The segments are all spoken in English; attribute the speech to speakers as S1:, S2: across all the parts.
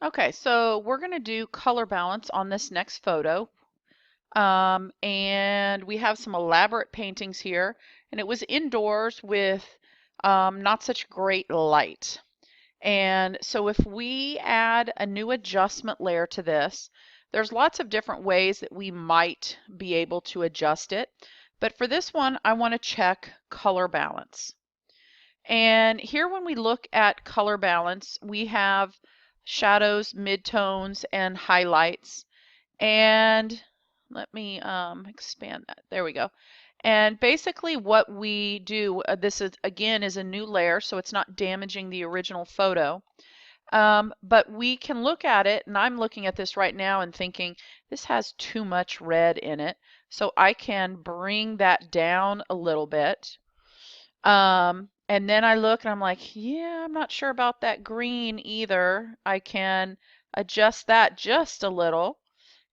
S1: Okay, so we're going to do color balance on this next photo. And we have some elaborate paintings here, and it was indoors with not such great light. And so if we add a new adjustment layer to this, there's lots of different ways that we might be able to adjust it. But for this one, I want to check color balance. And here when we look at color balance, we have shadows, midtones, and highlights. And let me expand that. There we go. And basically what we do, this is again is a new layer, so it's not damaging the original photo. But we can look at it, and I'm looking at this right now and thinking, this has too much red in it. So I can bring that down a little bit. And then I look and I'm like, yeah, I'm not sure about that green either. I can adjust that just a little.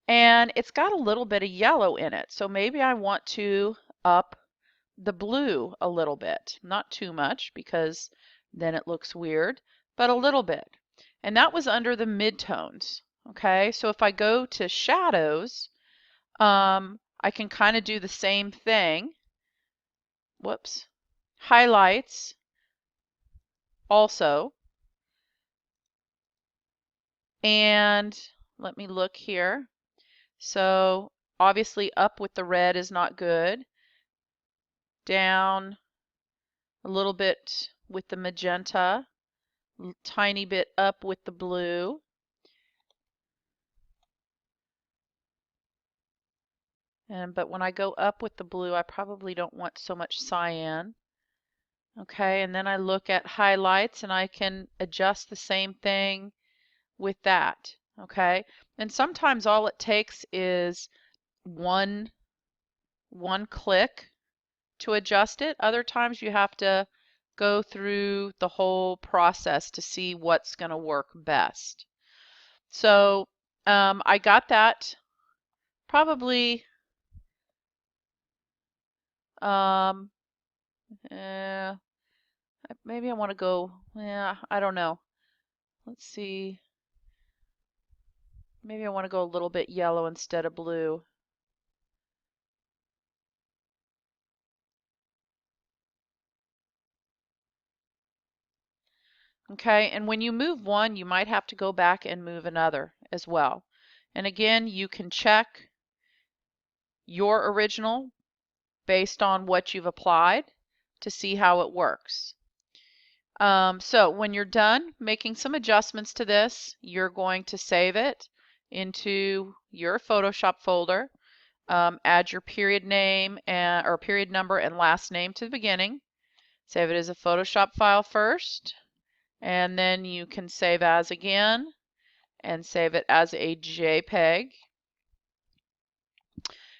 S1: And it's got a little bit of yellow in it. So maybe I want to up the blue a little bit. Not too much because then it looks weird, but a little bit. And that was under the midtones. Okay, so if I go to shadows, I can kind of do the same thing. Whoops. Highlights also. And let me look here. So obviously up with the red is not good. Down a little bit with the magenta, tiny bit up with the blue. But when I go up with the blue, I probably don't want so much cyan. Okay, and then I look at highlights and I can adjust the same thing with that. Okay, and sometimes all it takes is one click to adjust it. Other times you have to go through the whole process to see what's going to work best. So I got that probably um, eh, maybe I want to go, yeah, I don't know. Let's see. Maybe I want to go a little bit yellow instead of blue. Okay, and when you move one, you might have to go back and move another as well. And again, you can check your original based on what you've applied to see how it works. So when you're done making some adjustments to this, you're going to save it into your Photoshop folder. Add your period name or period number and last name to the beginning. Save it as a Photoshop file first, and then you can save as again and save it as a JPEG.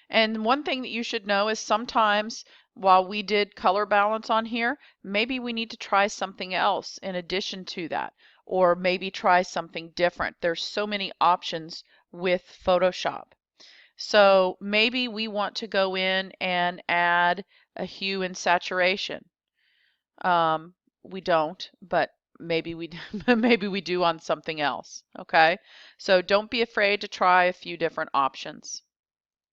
S1: And one thing that you should know is sometimes while we did color balance on here, maybe we need to try something else in addition to that, or maybe try something different. There's so many options with Photoshop. So maybe we want to go in and add a hue and saturation. We don't, but maybe we maybe we do on something else. Okay, so don't be afraid to try a few different options.